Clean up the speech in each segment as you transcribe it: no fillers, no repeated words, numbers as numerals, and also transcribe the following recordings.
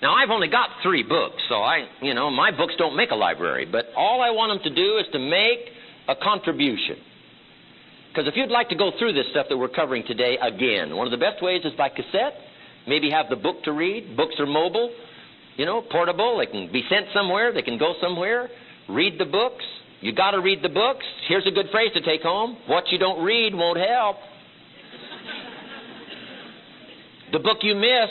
Now, I've only got 3 books, so my books don't make a library, but all I want them to do is to make a contribution. Because if you'd like to go through this stuff that we're covering today again, one of the best ways is by cassette. Maybe have the book to read. Books are mobile, portable. They can be sent somewhere. They can go somewhere. Read the books. You got to read the books. Here's a good phrase to take home. What you don't read won't help. The book you miss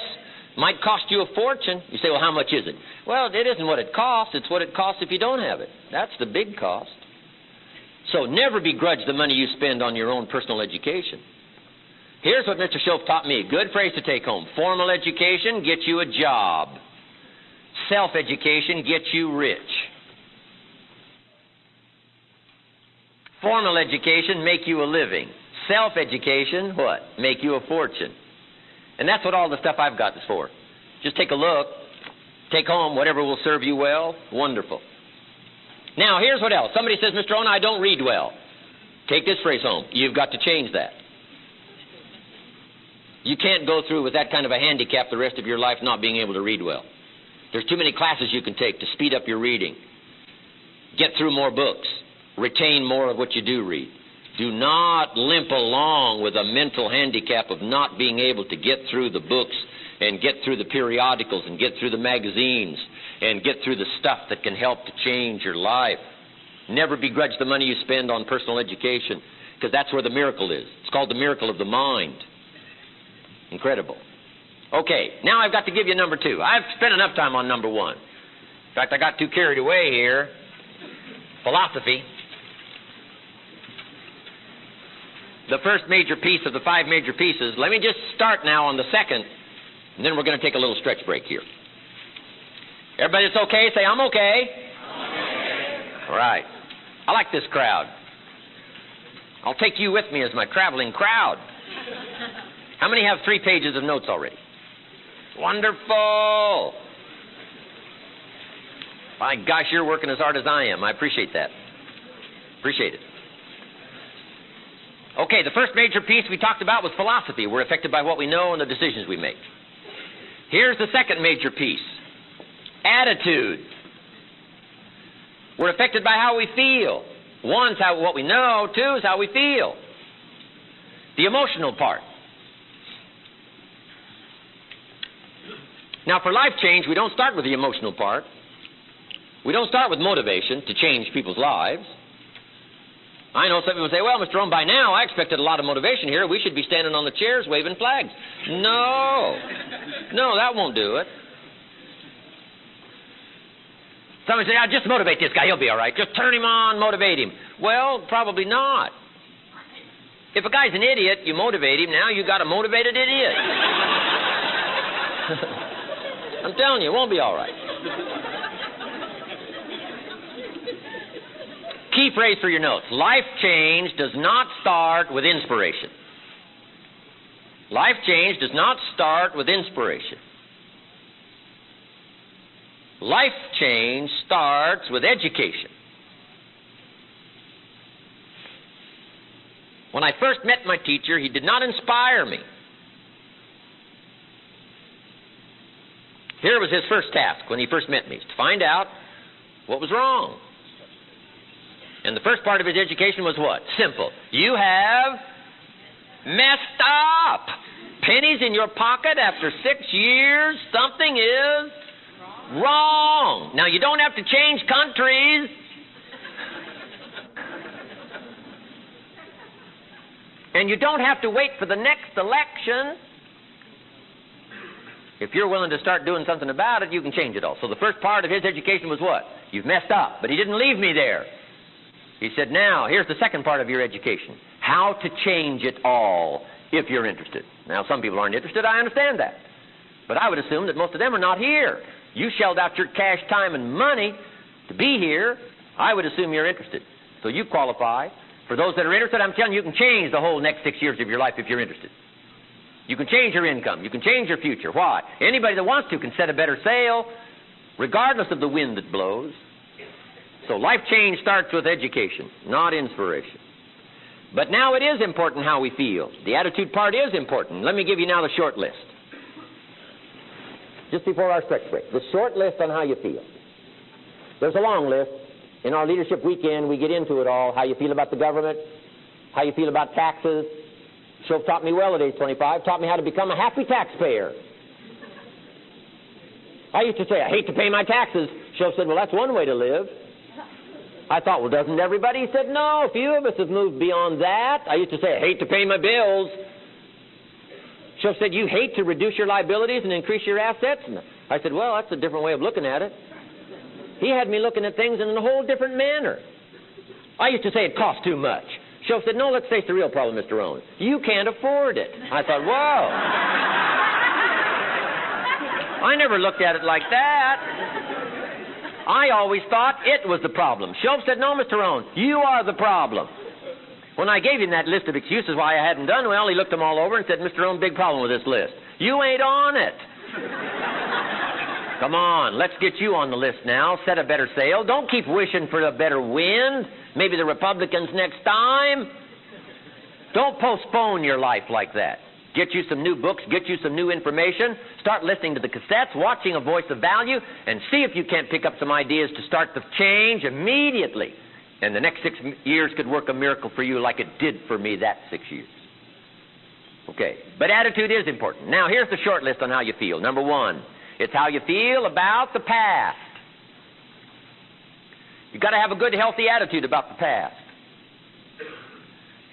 might cost you a fortune. You say, well, how much is it? Well, it isn't what it costs. It's what it costs if you don't have it. That's the big cost. So never begrudge the money you spend on your own personal education. Here's what Mr. Shoaff taught me. Good phrase to take home. Formal education gets you a job. Self-education gets you rich. Formal education make you a living. Self-education, what? Make you a fortune. And that's what all the stuff I've got is for. Just take a look. Take home whatever will serve you well. Wonderful. Now, here's what else. Somebody says, Mr. Rohn, I don't read well. Take this phrase home. You've got to change that. You can't go through with that kind of a handicap the rest of your life not being able to read well. There's too many classes you can take to speed up your reading. Get through more books. Retain more of what you do read. Do not limp along with a mental handicap of not being able to get through the books and get through the periodicals and get through the magazines and get through the stuff that can help to change your life. Never begrudge the money you spend on personal education, because that's where the miracle is. It's called the miracle of the mind. Incredible. Okay, now I've got to give you number 2. I've spent enough time on number 1. In fact, I got too carried away here. Philosophy. The first major piece of the 5 major pieces. Let me just start now on the second, and then we're going to take a little stretch break here. Everybody that's okay, say, I'm okay. All right. I like this crowd. I'll take you with me as my traveling crowd. How many have 3 pages of notes already? Wonderful. My gosh, you're working as hard as I am. I appreciate that. Appreciate it. Okay, the first major piece we talked about was philosophy. We're affected by what we know and the decisions we make. Here's the second major piece. Attitude. We're affected by how we feel. 1's what we know, 2 is how we feel. The emotional part. Now, for life change, we don't start with the emotional part. We don't start with motivation to change people's lives. I know some people say, well, Mr. Rohn, by now I expected a lot of motivation here. We should be standing on the chairs waving flags. No. No, that won't do it. Somebody say, just motivate this guy. He'll be all right. Just turn him on, motivate him. Well, probably not. If a guy's an idiot, you motivate him. Now you got a motivated idiot. I'm telling you, it won't be all right. Key phrase for your notes. Life change does not start with inspiration. Life change does not start with inspiration. Life change starts with education. When I first met my teacher, he did not inspire me. Here was his first task when he first met me, to find out what was wrong. And the first part of his education was what? Simple. You have messed up. Pennies in your pocket after 6 years. Something is wrong. Now, you don't have to change countries. And you don't have to wait for the next election. If you're willing to start doing something about it, you can change it all. So the first part of his education was what? You've messed up. But he didn't leave me there. He said, now, here's the second part of your education. How to change it all, if you're interested. Now, some people aren't interested. I understand that. But I would assume that most of them are not here. You shelled out your cash, time, and money to be here. I would assume you're interested. So you qualify. For those that are interested, I'm telling you, you can change the whole next 6 years of your life if you're interested. You can change your income. You can change your future. Why? Anybody that wants to can set a better sail, regardless of the wind that blows. So life change starts with education, not inspiration. But now it is important how we feel. The attitude part is important. Let me give you now the short list. just before our stretch break. The short list on how you feel. There's a long list. In our leadership weekend, we get into it all. How you feel about the government, how you feel about taxes. Shoaff taught me well at age 25, taught me how to become a happy taxpayer. I used to say, I hate to pay my taxes. Shoaff said, well, that's one way to live. I thought, well, doesn't everybody? He said, no, a few of us have moved beyond that. I used to say, I hate to pay my bills. Shoaff said, you hate to reduce your liabilities and increase your assets? And I said, well, that's a different way of looking at it. He had me looking at things in a whole different manner. I used to say it costs too much. Shoaff said, no, let's face the real problem, Mr. Rohn. You can't afford it. I thought, whoa. I never looked at it like that. I always thought it was the problem. Shoaff said, no, Mr. Rohn, you are the problem. When I gave him that list of excuses why I hadn't done well, he looked them all over and said, Mr. Rohn, big problem with this list. You ain't on it. Come on, let's get you on the list now. Set a better sail. Don't keep wishing for a better wind. Maybe the Republicans next time. Don't postpone your life like that. Get you some new books, get you some new information, start listening to the cassettes, watching A Voice of Value, and see if you can't pick up some ideas to start the change immediately. And the next 6 years could work a miracle for you like it did for me that 6 years. Okay, but attitude is important. Now, here's the short list on how you feel. Number 1, it's how you feel about the past. You've got to have a good, healthy attitude about the past.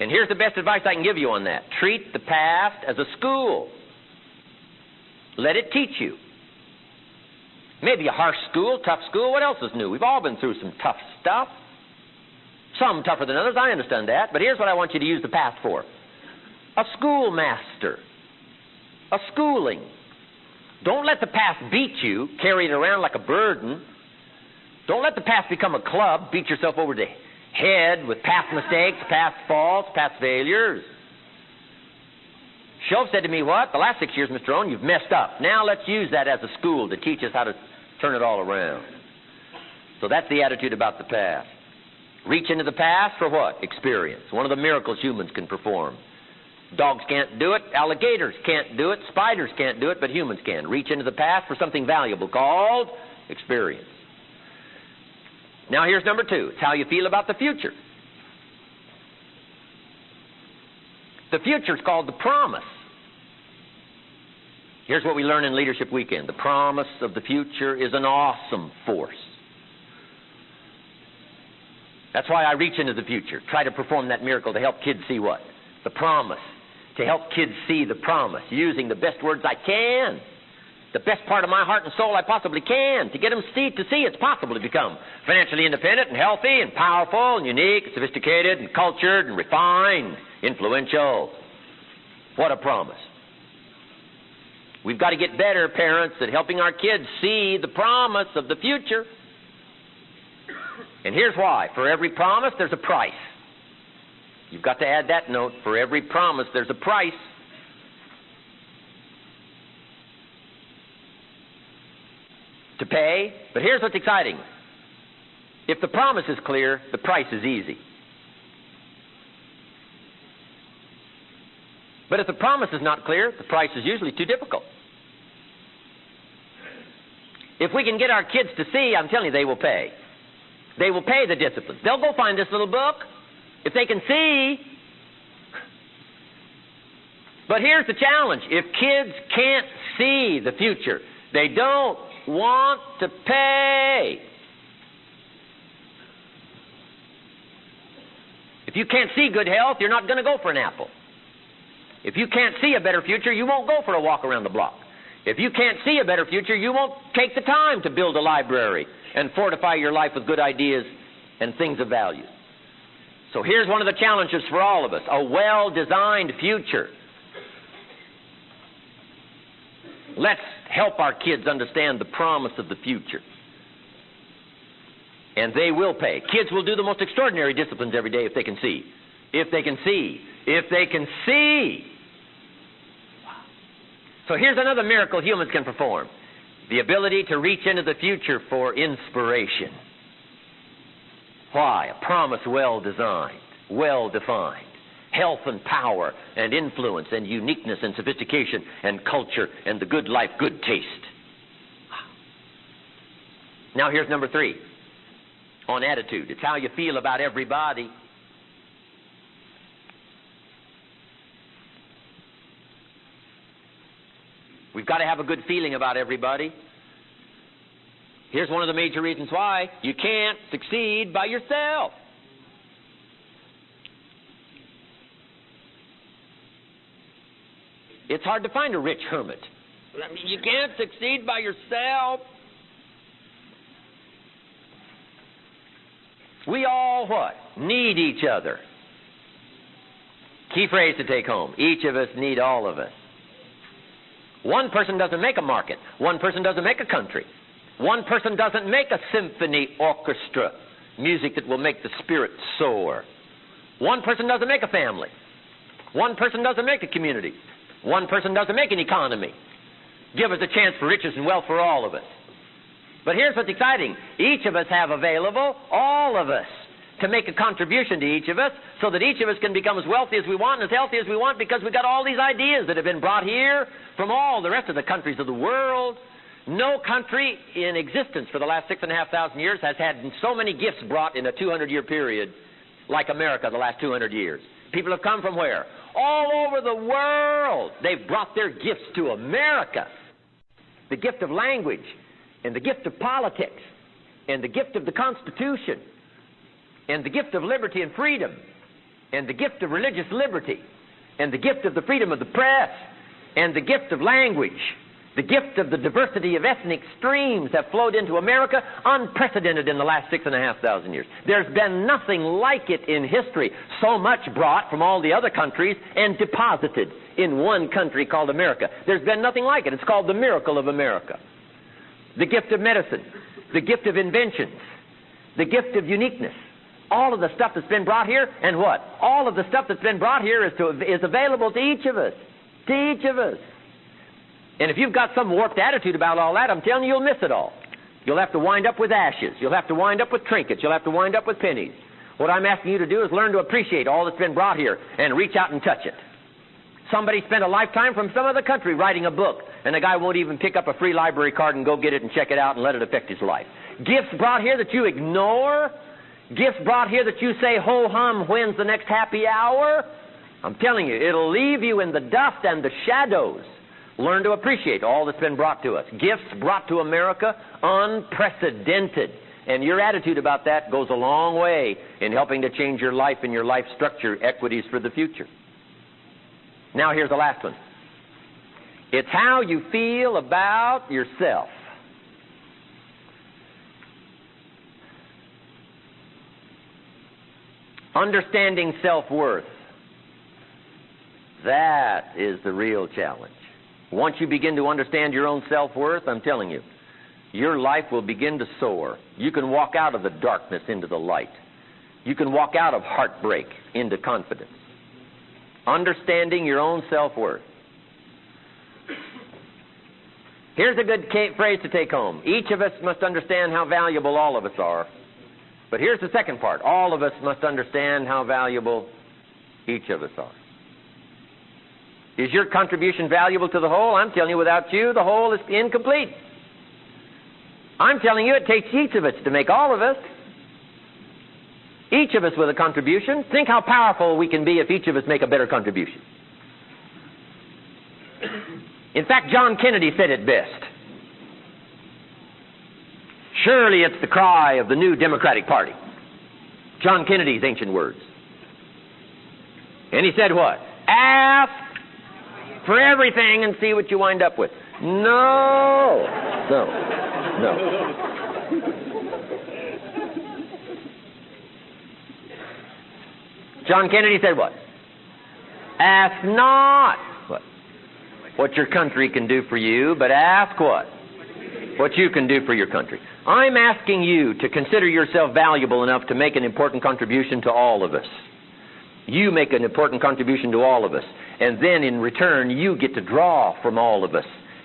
And here's the best advice I can give you on that. Treat the past as a school. Let it teach you. Maybe a harsh school, tough school. What else is new? We've all been through some tough stuff. Some tougher than others, I understand that. But here's what I want you to use the past for. A schoolmaster. A schooling. Don't let the past beat you, carry it around like a burden. Don't let the past become a club, beat yourself over the head with past mistakes, past faults, past failures. Shoaff said to me, what? The last 6 years, Mr. Rohn, you've messed up. Now let's use that as a school to teach us how to turn it all around. So that's the attitude about the past. Reach into the past for what? Experience. One of the miracles humans can perform. Dogs can't do it, alligators can't do it, spiders can't do it, but humans can. Reach into the past for something valuable called experience. Now here's number 2. It's how you feel about the future. The future is called the promise. Here's what we learn in Leadership Weekend. The promise of the future is an awesome force. That's why I reach into the future, try to perform that miracle to help kids see what? The promise. To help kids see the promise, using the best words I can, the best part of my heart and soul I possibly can, to get them to see it's possible to become financially independent and healthy and powerful and unique, and sophisticated and cultured and refined, influential. What a promise. We've got to get better, parents, at helping our kids see the promise of the future. And here's why. For every promise, there's a price. You've got to add that note. For every promise, there's a price. To pay. But here's what's exciting. If the promise is clear, the price is easy. But if the promise is not clear, the price is usually too difficult. If we can get our kids to see, I'm telling you, they will pay. They will pay the disciplines. They'll go find this little book if they can see. But here's the challenge. If kids can't see the future, they don't want to pay. If you can't see good health, you're not going to go for an apple. If you can't see a better future, you won't go for a walk around the block. If you can't see a better future, you won't take the time to build a library and fortify your life with good ideas and things of value. So here's one of the challenges for all of us. A well-designed future. Let's help our kids understand the promise of the future. And they will pay. Kids will do the most extraordinary disciplines every day if they can see. If they can see. If they can see. So here's another miracle humans can perform. The ability to reach into the future for inspiration. Why? A promise well-designed, well-defined. Health and power and influence and uniqueness and sophistication and culture and the good life, good taste. Now here's number 3 on attitude. It's how you feel about everybody. We've got to have a good feeling about everybody. Here's one of the major reasons why. You can't succeed by yourself. It's hard to find a rich hermit. I mean, you can't succeed by yourself. We all what? Need each other. Key phrase to take home. Each of us need all of us. One person doesn't make a market. One person doesn't make a country. One person doesn't make a symphony orchestra, music that will make the spirit soar. One person doesn't make a family. One person doesn't make a community. One person doesn't make an economy. Give us a chance for riches and wealth for all of us. But here's what's exciting. Each of us have available, all of us, to make a contribution to each of us so that each of us can become as wealthy as we want and as healthy as we want because we've got all these ideas that have been brought here from all the rest of the countries of the world. No country in existence for the last 6,500 years has had so many gifts brought in a 200-year period like America the last 200 years. People have come from where? All over the world. They've brought their gifts to America. The gift of language, and the gift of politics, and the gift of the Constitution, and the gift of liberty and freedom, and the gift of religious liberty, and the gift of the freedom of the press, and the gift of language, the gift of the diversity of ethnic streams have flowed into America, unprecedented in the last 6,500 years. There's been nothing like it in history. So much brought from all the other countries and deposited in one country called America. There's been nothing like it. It's called the miracle of America. The gift of medicine, the gift of inventions, the gift of uniqueness. All of the stuff that's been brought here, and what? All of the stuff that's been brought here is available to each of us. To each of us. And if you've got some warped attitude about all that, I'm telling you, you'll miss it all. You'll have to wind up with ashes. You'll have to wind up with trinkets. You'll have to wind up with pennies. What I'm asking you to do is learn to appreciate all that's been brought here and reach out and touch it. Somebody spent a lifetime from some other country writing a book, and the guy won't even pick up a free library card and go get it and check it out and let it affect his life. Gifts brought here that you ignore. Gifts brought here that you say, ho-hum, when's the next happy hour? I'm telling you, it'll leave you in the dust and the shadows. Learn to appreciate all that's been brought to us. Gifts brought to America, unprecedented. And your attitude about that goes a long way in helping to change your life and your life structure equities for the future. Now here's the last one. It's how you feel about yourself. Understanding self-worth. That is the real challenge. Once you begin to understand your own self-worth, I'm telling you, your life will begin to soar. You can walk out of the darkness into the light. You can walk out of heartbreak into confidence. Understanding your own self-worth. Here's a good phrase to take home. Each of us must understand how valuable all of us are. But here's the second part. All of us must understand how valuable each of us are. Is your contribution valuable to the whole? I'm telling you, without you, the whole is incomplete. I'm telling you, it takes each of us to make all of us. Each of us with a contribution. Think how powerful we can be if each of us make a better contribution. In fact, John Kennedy said it best. Surely it's the cry of the new Democratic Party. John Kennedy's ancient words. And he said what? Ask for everything and see what you wind up with. No. John Kennedy said what? Ask not what your country can do for you, but ask what? What you can do for your country. I'm asking you to consider yourself valuable enough to make an important contribution to all of us. You make an important contribution to all of us. And then in return, you get to draw from all of us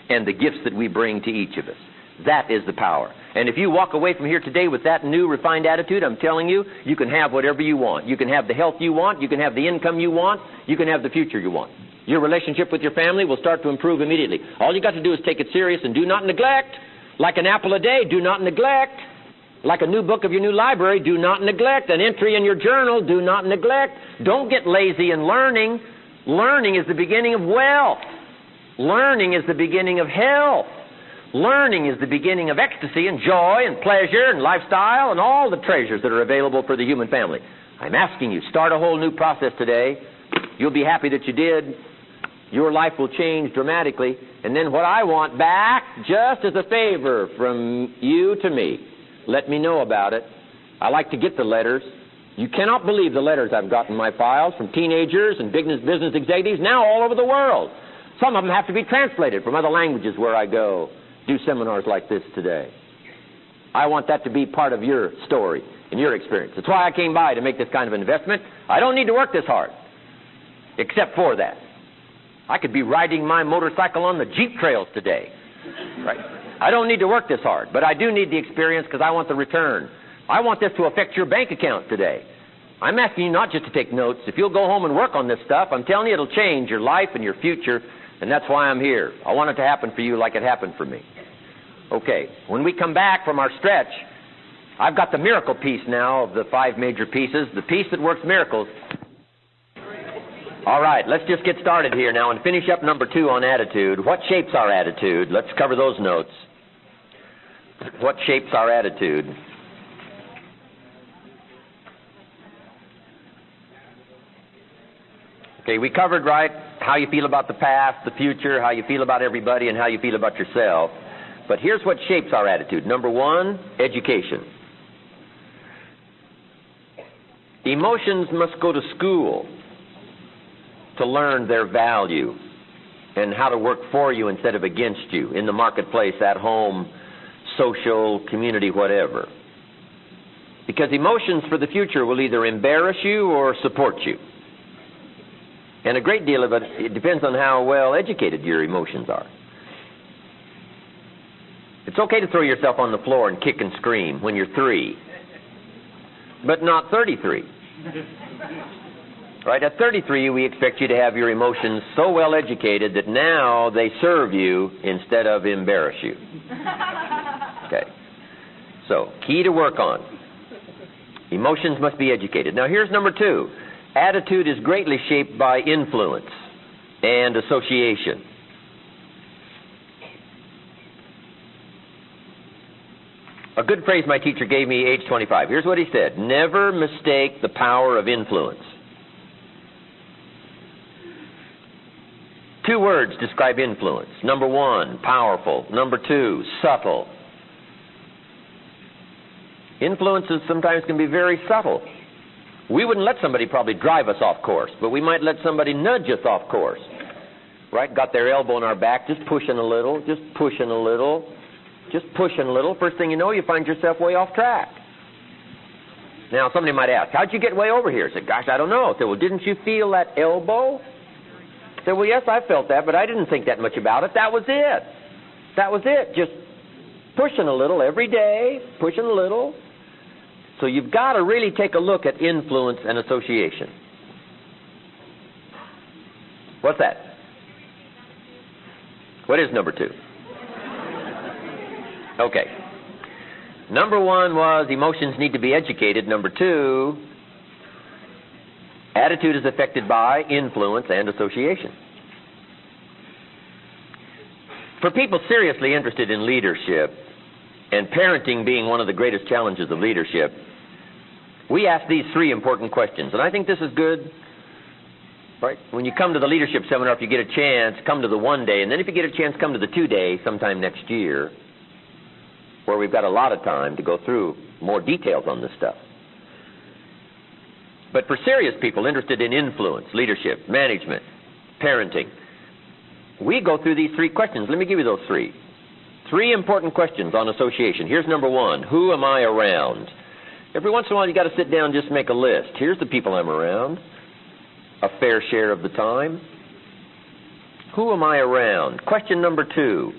and the gifts that we bring to each of us. That is the power. And if you walk away from here today with that new refined attitude, I'm telling you, you can have whatever you want. You can have the health you want. You can have the income you want. You can have the future you want. Your relationship with your family will start to improve immediately. All you got to do is take it serious and do not neglect Like an apple a day, do not neglect. Like a new book of your new library, do not neglect. An entry in your journal, do not neglect. Don't get lazy in learning. Learning is the beginning of wealth. Learning is the beginning of health. Learning is the beginning of ecstasy and joy and pleasure and lifestyle and all the treasures that are available for the human family. I'm asking you, start a whole new process today. You'll be happy that you did. Your life will change dramatically. And then what I want back, just as a favor from you to me, let me know about it. I like to get the letters. You cannot believe the letters I've got in my files from teenagers and business executives now all over the world. Some of them have to be translated from other languages where I go. Do seminars like this today. I want that to be part of your story and your experience. That's why I came by, to make this kind of investment. I don't need to work this hard, except for that. I could be riding my motorcycle on the Jeep trails today. Right? I don't need to work this hard, but I do need the experience because I want the return. I want this to affect your bank account today. I'm asking you not just to take notes. If you'll go home and work on this stuff, I'm telling you it'll change your life and your future, and that's why I'm here. I want it to happen for you like it happened for me. Okay, when we come back from our stretch, I've got the miracle piece now of the 5 major pieces, the piece that works miracles. All right, let's just get started here now and finish up number 2 on attitude. What shapes our attitude? Let's cover those notes. What shapes our attitude? Okay, we covered, right, how you feel about the past, the future, how you feel about everybody, and how you feel about yourself. But here's what shapes our attitude. Number 1, education. Emotions must go to school to learn their value and how to work for you instead of against you in the marketplace, at home, social, community, whatever. Because emotions for the future will either embarrass you or support you. And a great deal of it depends on how well educated your emotions are. It's okay to throw yourself on the floor and kick and scream when you're 3, but not 33. Right? At 33, we expect you to have your emotions so well educated that now they serve you instead of embarrass you. Okay. So, key to work on. Emotions must be educated. Now, here's number 2. Attitude is greatly shaped by influence and association. A good phrase my teacher gave me age 25. Here's what he said. Never mistake the power of influence. 2 words describe influence. Number 1, powerful. Number 2, subtle. Influences sometimes can be very subtle. We wouldn't let somebody probably drive us off course, but we might let somebody nudge us off course. Right? Got their elbow in our back, just pushing a little, just pushing a little, just pushing a little. First thing you know, you find yourself way off track. Now, somebody might ask, how'd you get way over here? I said, gosh, I don't know. I said, well, didn't you feel that elbow? I said, well, yes, I felt that, but I didn't think that much about it. That was it. That was it. Just pushing a little every day, pushing a little. So you've got to really take a look at influence and association. What's that? What is number 2? Okay. Number 1 was emotions need to be educated. Number 2, attitude is affected by influence and association. For people seriously interested in leadership, and parenting being one of the greatest challenges of leadership, we ask these 3 important questions. And I think this is good. Right? When you come to the leadership seminar, if you get a chance, come to the 1-day. And then if you get a chance, come to the 2-day sometime next year, where we've got a lot of time to go through more details on this stuff. But for serious people interested in influence, leadership, management, parenting, we go through these 3 questions. Let me give you those 3. 3 important questions on association. Here's number 1. Who am I around? Every once in a while, you got to sit down and just make a list. Here's the people I'm around, a fair share of the time. Who am I around? Question number 2.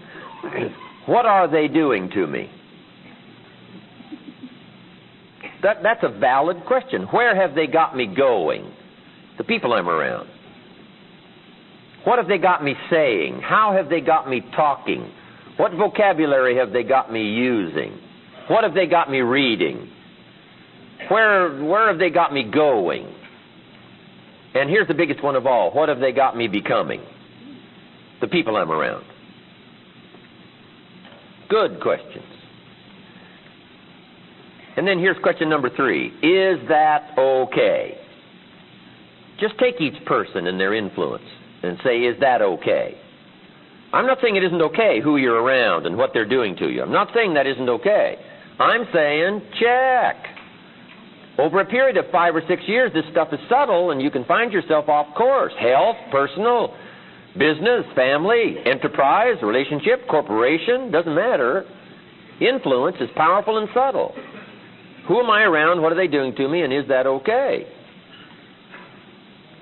What are they doing to me? That's a valid question. Where have they got me going? The people I'm around. What have they got me saying? How have they got me talking? What vocabulary have they got me using? What have they got me reading? Where have they got me going? And here's the biggest one of all. What have they got me becoming? The people I'm around. Good questions. And then here's question number 3. Is that okay? Just take each person and their influence and say, is that okay? I'm not saying it isn't okay who you're around and what they're doing to you. I'm not saying that isn't okay. I'm saying check. Over a period of 5 or 6 years, this stuff is subtle and you can find yourself off course. Health, personal, business, family, enterprise, relationship, corporation, doesn't matter. Influence is powerful and subtle. Who am I around? What are they doing to me? And is that okay?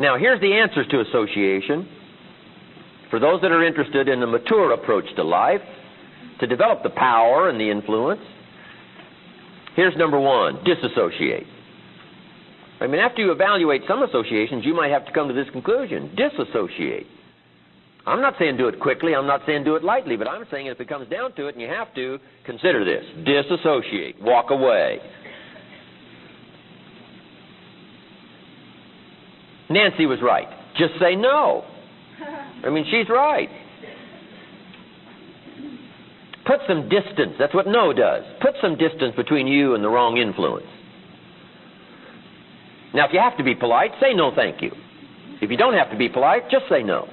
Now, here's the answers to association. For those that are interested in a mature approach to life, to develop the power and the influence, here's number 1, disassociate. I mean, after you evaluate some associations, you might have to come to this conclusion, disassociate. I'm not saying do it quickly, I'm not saying do it lightly, but I'm saying if it comes down to it and you have to, consider this, disassociate, walk away. Nancy was right. Just say no. I mean, she's right. Put some distance. That's what no does. Put some distance between you and the wrong influence. Now, if you have to be polite, say no thank you. If you don't have to be polite, just say no.